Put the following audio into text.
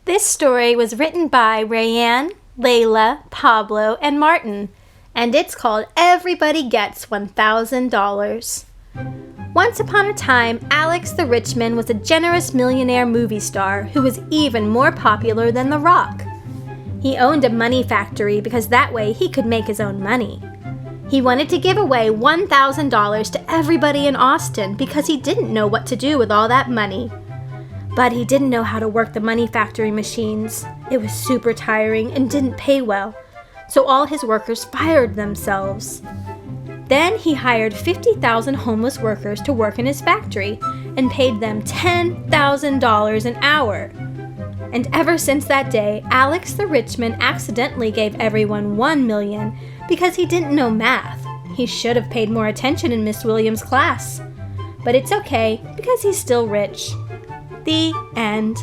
This story was written by Rayanne, Layla, Pablo, and Martin, and it's called Everybody Gets $1,000. Once upon a time, Alex the Richman was a generous millionaire movie star who was even more popular than The Rock. He owned a money factory because that way he could make his own money. He wanted to give away $1,000 to everybody in Austin because he didn't know what to do with all that money. But he didn't know how to work the money factory machines. It was super tiring and didn't pay well, so all his workers fired themselves. Then he hired 50,000 homeless workers to work in his factory and paid them $10,000 an hour. And ever since that day, Alex the Richman accidentally gave everyone $1 million because he didn't know math. He should have paid more attention in Miss Williams' class. But it's okay because he's still rich. The end.